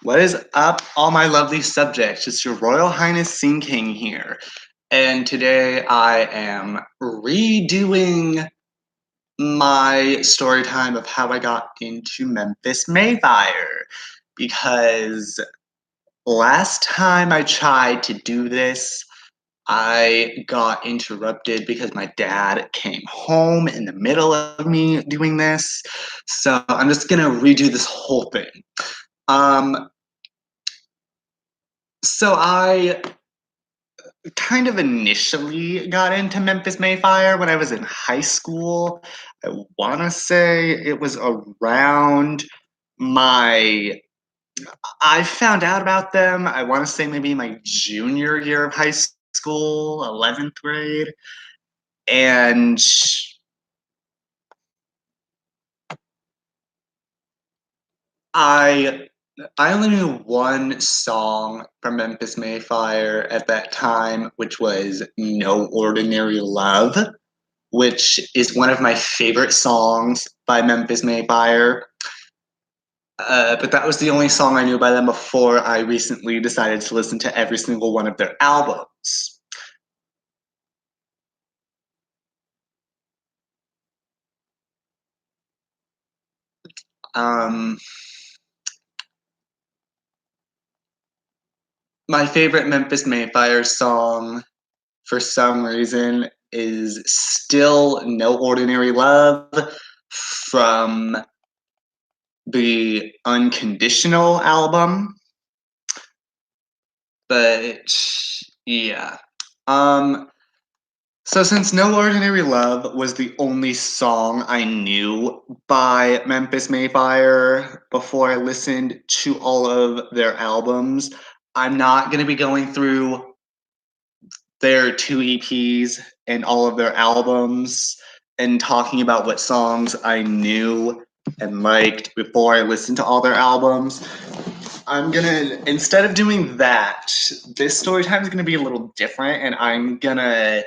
What is up, all my lovely subjects? It's your Royal Highness Sing King here. And today I am redoing my story time of how I got into Memphis Mayfire. Because last time I tried to do this, I got interrupted because my dad came home in the middle of me doing this. So I'm just gonna redo this whole thing. Um, so I kind of initially got into Memphis Mayfire when I was in high school. I want to say it was around my. I found out about them, I want to say maybe my junior year of high school, 11th grade. And I I only knew one song from Memphis Mayfire at that time, which was No Ordinary Love, which is one of my favorite songs by Memphis Mayfire. But that was the only song I knew by them before I recently decided to listen to every single one of their albums. Um, my favorite Memphis Mayfire song, for some reason, is still No Ordinary Love from the Unconditional album. But yeah. Um, So since No Ordinary Love was the only song I knew by Memphis Mayfire before I listened to all of their albums, I'm not going to be going through their two EPs and all of their albums and talking about what songs I knew and liked before I listened to all their albums. I'm gonna, instead of doing that, this story time is gonna be a little different, and I'm gonna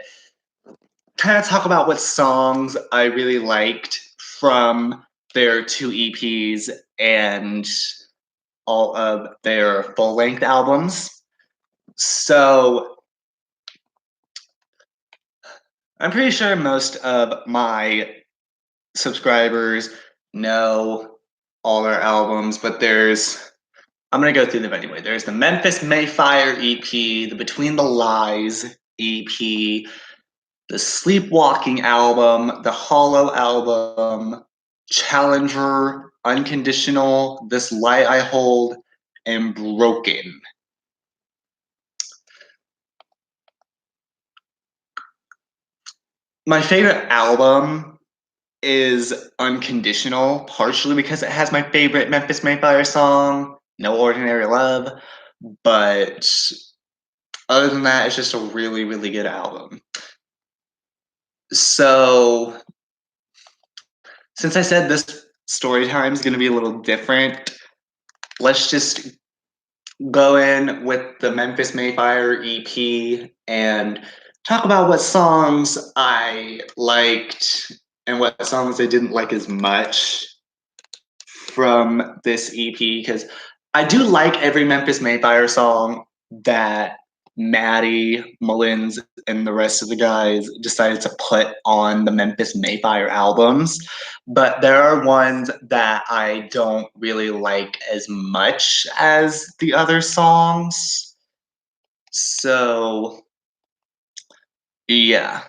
kind of talk about what songs I really liked from their two EPs and all of their full length albums. So I'm pretty sure most of my subscribers know all their albums, but I'm gonna go through them anyway. There's the Memphis Mayfire EP, the Between the Lies EP, the Sleepwalking album, the Hollow album, Challenger, Unconditional, This Light I Hold, and Broken. My favorite album is Unconditional, partially because it has my favorite Memphis Mayfire song, No Ordinary Love, but other than that, it's just a really, really good album. So, since I said this story time is going to be a little different, let's just go in with the Memphis Mayfire EP and talk about what songs I liked and what songs I didn't like as much from this EP, because I do like every Memphis Mayfire song that Maddie, Mullins, and the rest of the guys decided to put on the Memphis Mayfire albums. But there are ones that I don't really like as much as the other songs. So, yeah,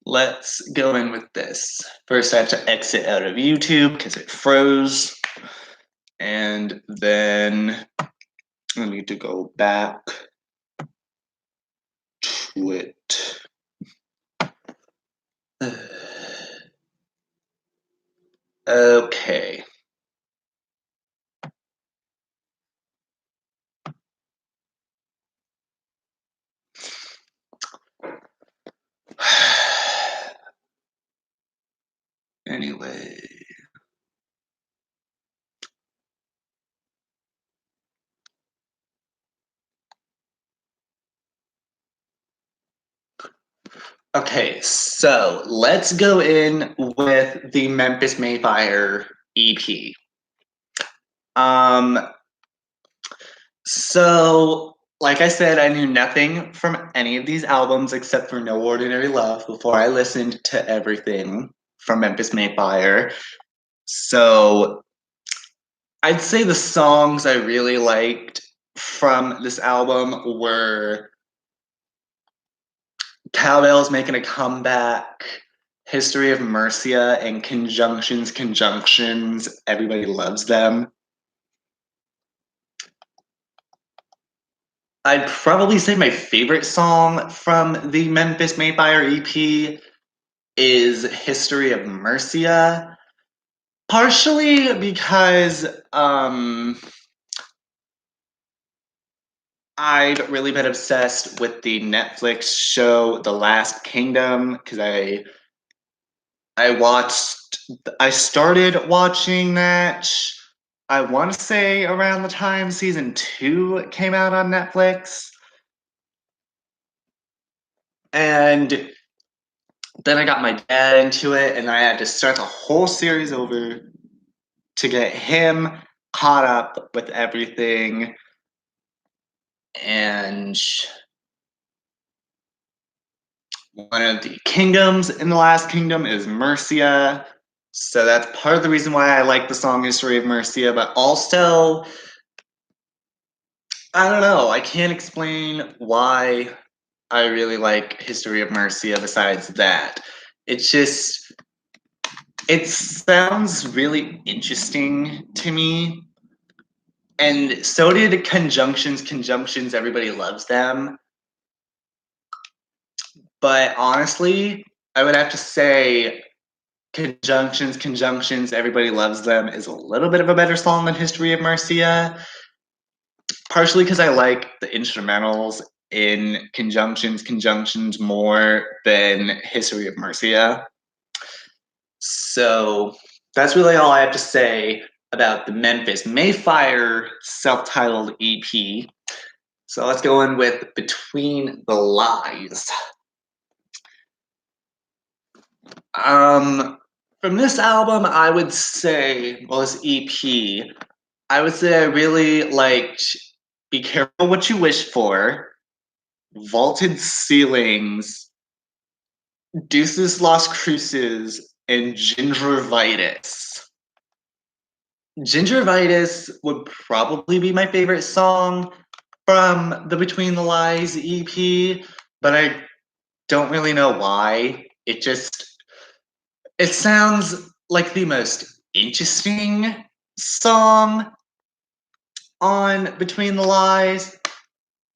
let's go in with this. First, I have to exit out of YouTube because it froze. And then I need to go back to it. Okay. Anyway. Okay, so let's go in with the Memphis Mayfire EP. Um, so, like I said, I knew nothing from any of these albums except for No Ordinary Love before I listened to everything from Memphis Mayfire. So, I'd say the songs I really liked from this album were Cowbell's Making a Comeback, History of Mercia, and Conjunctions, Conjunctions. Everybody loves them. I'd probably say my favorite song from the Memphis Mayfire EP is History of Mercia. Partially because I've really been obsessed with the Netflix show The Last Kingdom because I watched I started watching that I want to say around the time season 2 came out on Netflix. And then I got my dad into it and I had to start the whole series over to get him caught up with everything. And one of the kingdoms in the last kingdom is Mercia. So that's part of the reason why I like the song History of Mercia, but also I don't know, I can't explain why I really like History of Mercia besides that. It's just it sounds really interesting to me. And so did Conjunctions. Conjunctions, everybody loves them. But honestly, I would have to say Conjunctions, Conjunctions, everybody loves them is a little bit of a better song than History of Mercia. Partially because I like the instrumentals in Conjunctions, Conjunctions more than History of Mercia. So that's really all I have to say about the Memphis Mayfire self-titled EP. So let's go in with Between the Lies. From this album, I would say, well, this EP, I would say I really liked Be Careful What You Wish For, Vaulted Ceilings, Deuces Las Cruces, and Gingivitis. Gingivitis would probably be my favorite song from the Between the Lies EP, but I don't really know why. It sounds like the most interesting song on Between the Lies.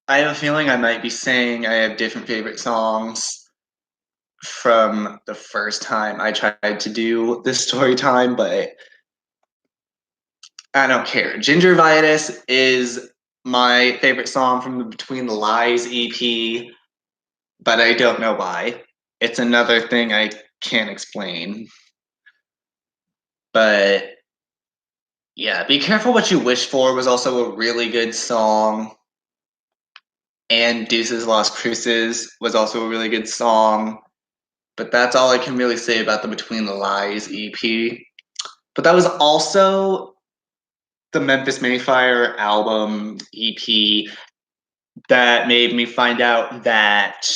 I have a feeling I might be saying I have different favorite songs from the first time I tried to do this story time, but I don't care. Gingivitis is my favorite song from the Between the Lies EP, but I don't know why. It's another thing I can't explain. But yeah, Be Careful What You Wish For was also a really good song. And Deuces Lost Cruces was also a really good song. But that's all I can really say about the Between the Lies EP. But that was also the Memphis Mayfire album EP that made me find out that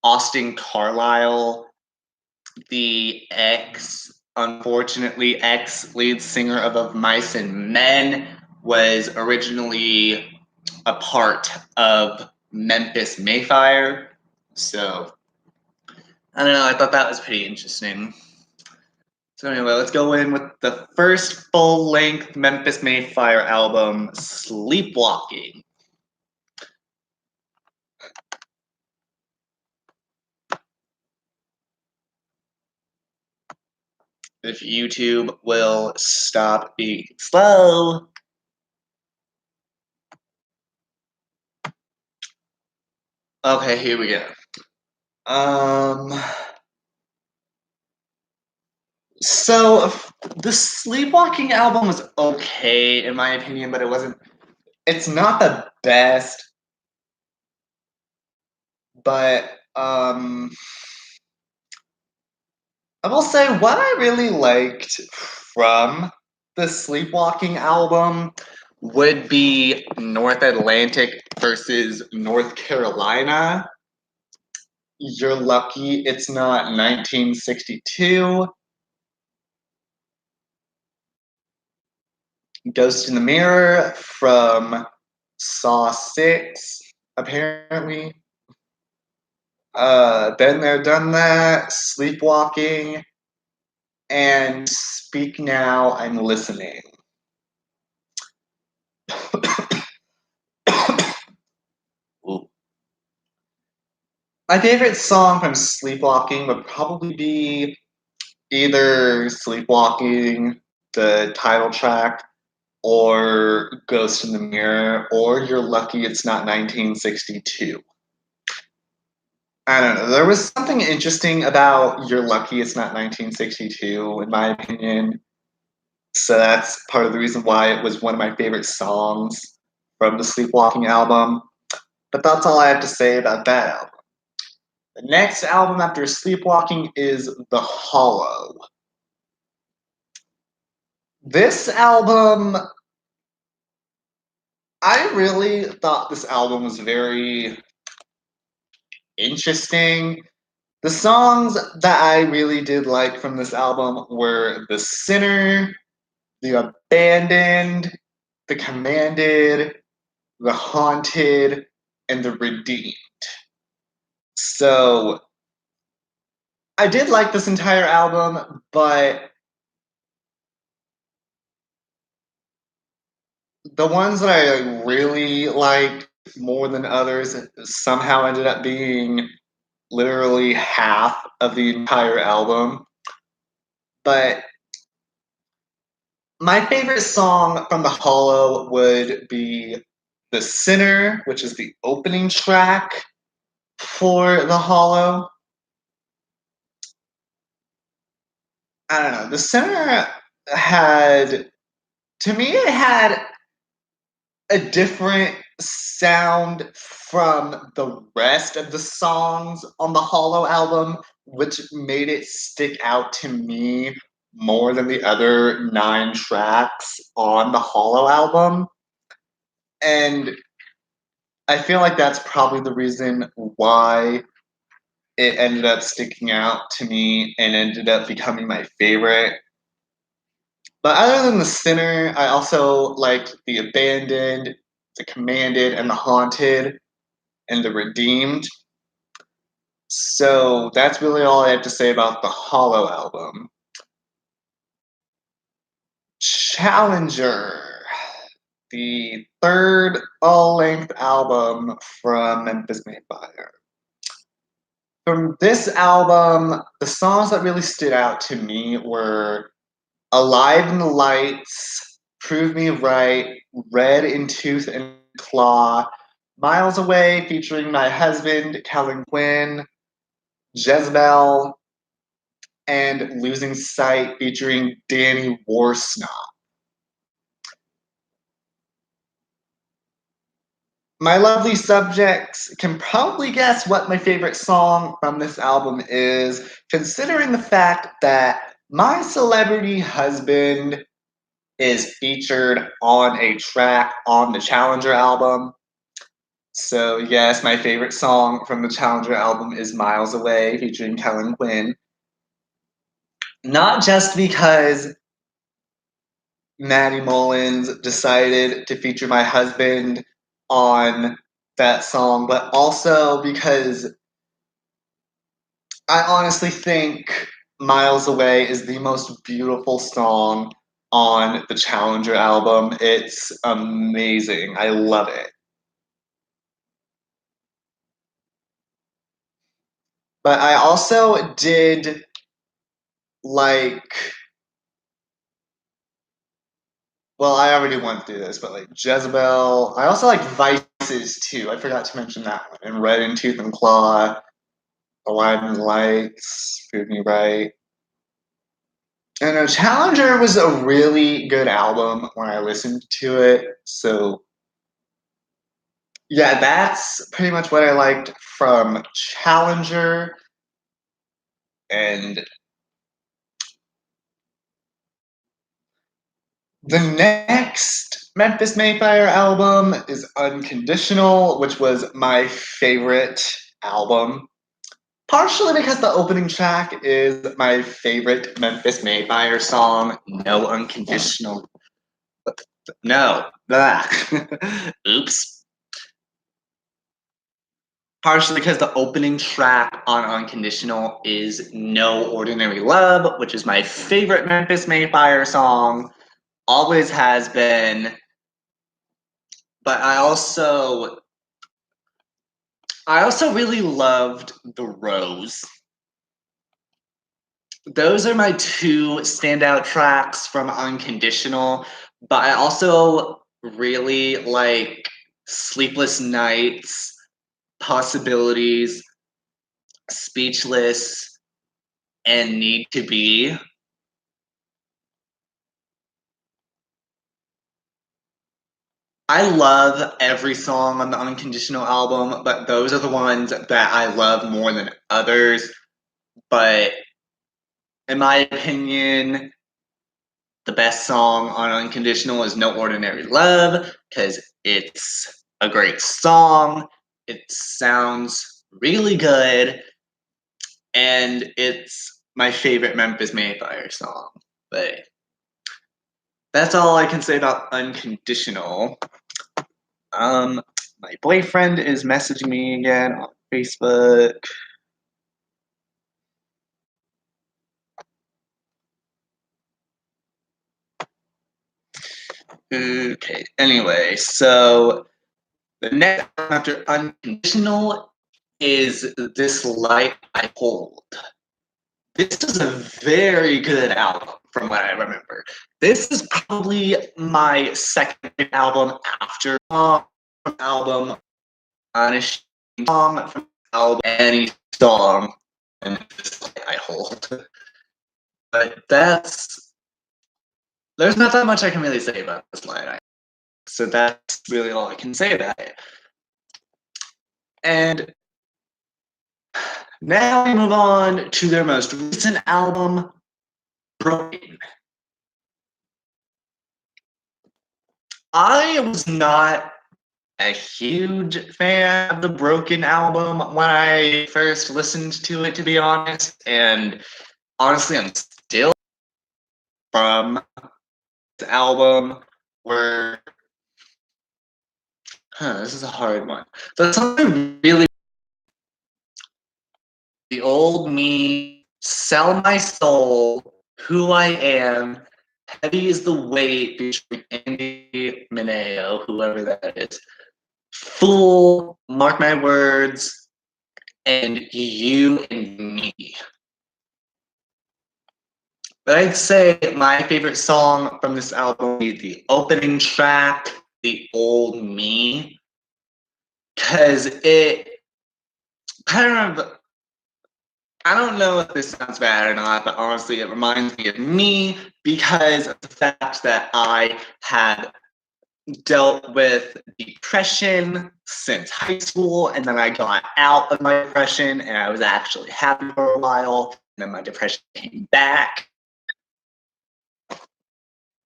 Austin Carlisle, the unfortunately ex lead singer of Mice and Men, was originally a part of Memphis Mayfire. So I don't know. I thought that was pretty interesting. So anyway, let's go in with the first full-length Memphis Mayfire album, Sleepwalking. If YouTube will stop being slow. Okay, here we go. Um, so the Sleepwalking album was okay in my opinion, but it's not the best, but I will say what I really liked from the Sleepwalking album would be North Atlantic versus North Carolina. You're lucky it's not 1962. Ghost in the Mirror from Saw 6, apparently. Been There, Done That, Sleepwalking, and Speak Now, I'm Listening. Ooh. My favorite song from Sleepwalking would probably be either Sleepwalking, the title track, or Ghost in the Mirror, or You're Lucky It's Not 1962. I don't know. There was something interesting about You're Lucky It's Not 1962, in my opinion. So that's part of the reason why it was one of my favorite songs from the Sleepwalking album. But that's all I have to say about that album. The next album after Sleepwalking is The Hollow. This album, I really thought this album was very interesting. The songs that I really did like from this album were The Sinner, The Abandoned, The Commanded, The Haunted, and The Redeemed. So I did like this entire album, but the ones that I really liked more than others somehow ended up being literally half of the entire album. But my favorite song from The Hollow would be The Sinner, which is the opening track for The Hollow. I don't know. The Sinner had, to me, it had a different sound from the rest of the songs on the Hollow album, which made it stick out to me more than the other 9 tracks on the Hollow album. And I feel like that's probably the reason why it ended up sticking out to me and ended up becoming my favorite. But other than The Sinner, I also liked The Abandoned, The Commanded, and The Haunted, and The Redeemed. So that's really all I have to say about the Hollow album. Challenger, the third all-length album from Memphis Mayfire. From this album, the songs that really stood out to me were Alive in the Lights, Prove Me Right, Red in Tooth and Claw, Miles Away featuring my husband, Kellen Quinn, Jezebel, and Losing Sight featuring Danny Warsnop. My lovely subjects can probably guess what my favorite song from this album is, considering the fact that my celebrity husband is featured on a track on the Challenger album. So, yes, my favorite song from the Challenger album is Miles Away featuring Kellen Quinn. Not just because Maddie Mullins decided to feature my husband on that song, but also because I honestly think Miles Away is the most beautiful song on the Challenger album. It's amazing. I love it. But I also did like, well, I already went through this, but like Jezebel. I also like Vices too. I forgot to mention that one. And Red in Tooth and Claw, Alive in the Lights, Prove Me Right. And Challenger was a really good album when I listened to it. So yeah, that's pretty much what I liked from Challenger. And The next Memphis Mayfire album is Unconditional, which was my favorite album. Partially because the opening track is my favorite Memphis Mayfire song, No Unconditional. No. Blah. Oops. Partially because the opening track on Unconditional is No Ordinary Love, which is my favorite Memphis Mayfire song. Always has been. But I also really loved The Rose. Those are my two standout tracks from Unconditional, but I also really like Sleepless Nights, Possibilities, Speechless, and Need to Be. I love every song on the Unconditional album, but those are the ones that I love more than others. But in my opinion, the best song on Unconditional is No Ordinary Love because it's a great song. It sounds really good, and it's my favorite Memphis Mayfire song. But that's all I can say about Unconditional. Um, my boyfriend is messaging me again on Facebook. Okay, anyway, so the next after Unconditional is This Light I Hold. This is a very good album from what I remember. This is probably my second album after album, honest song from album, any song, and This Light I Hold. But there's not that much I can really say about This Light. So that's really all I can say about it. And now we move on to their most recent album, Broken. I was not a huge fan of the Broken album when I first listened to it, to be honest. And honestly, I'm still from the album where, this is a hard one. The song I really, The Old Me, Sell My Soul, Who I Am, Heavy is the Weight, featuring Andy Mineo, whoever that is. Fool, Mark My Words, and You and Me. But I'd say my favorite song from this album is the opening track, The Old Me, because it kind of, I don't know if this sounds bad or not, but honestly, it reminds me of me because of the fact that I had dealt with depression since high school, and then I got out of my depression and I was actually happy for a while, and then my depression came back.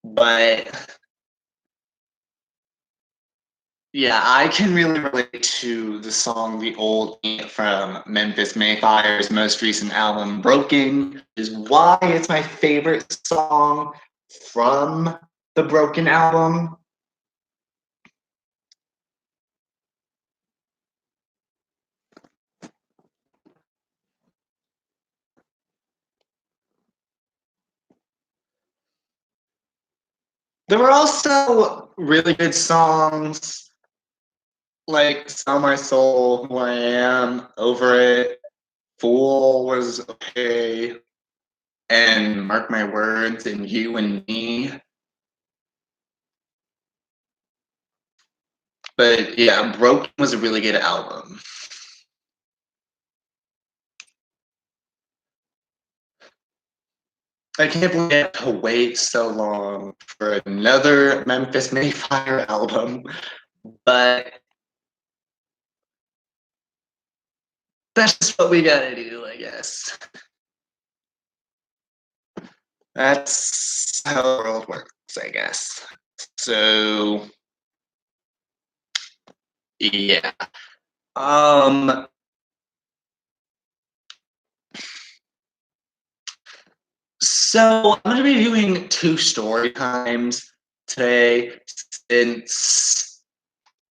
But yeah, I can really relate to the song The Old Me from Memphis Mayfire's most recent album, Broken, is why it's my favorite song from the Broken album. There were also really good songs like Sell My Soul, Who I Am, Over It, Fool was okay, and Mark My Words, and You and Me. But yeah, Broken was a really good album. I can't believe I had to wait so long for another Memphis Mayfire album, but that's just what we gotta do, I guess. That's how the world works. I guess. So yeah. Um so I'm gonna be doing two story times today since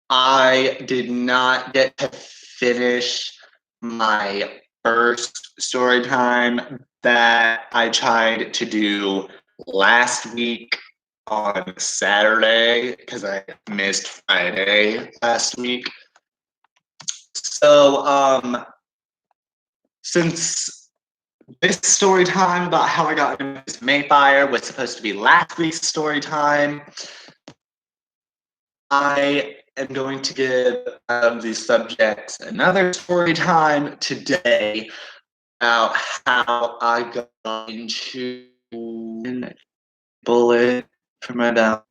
I did not get to finish my first story time that I tried to do last week on Saturday because I missed Friday last week. So, since this story time about how I got into Memphis Mayfire was supposed to be last week's story time, I am going to give these subjects another story time today about how I got into bullet for my down.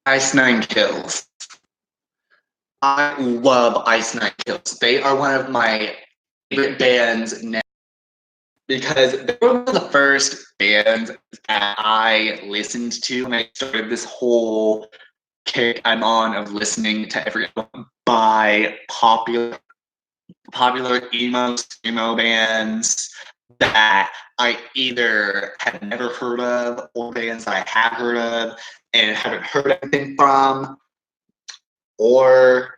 Ice Nine Kills. I love Ice Nine Kills. They are one of my favorite bands now because they were one of the first bands that I listened to when I started this whole kick I'm on of listening to every album by popular emo bands that I either have never heard of or bands I have heard of and haven't heard anything from, or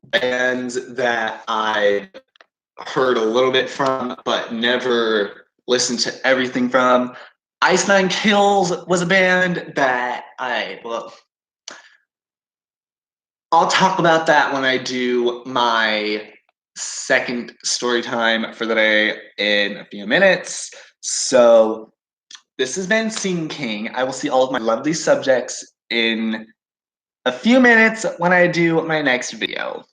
bands that I heard a little bit from but never listened to everything from. Ice Nine Kills was a band that I'll talk about that when I do my second story time for the day in a few minutes. So this has been Scene King. I will see all of my lovely subjects in a few minutes when I do my next video.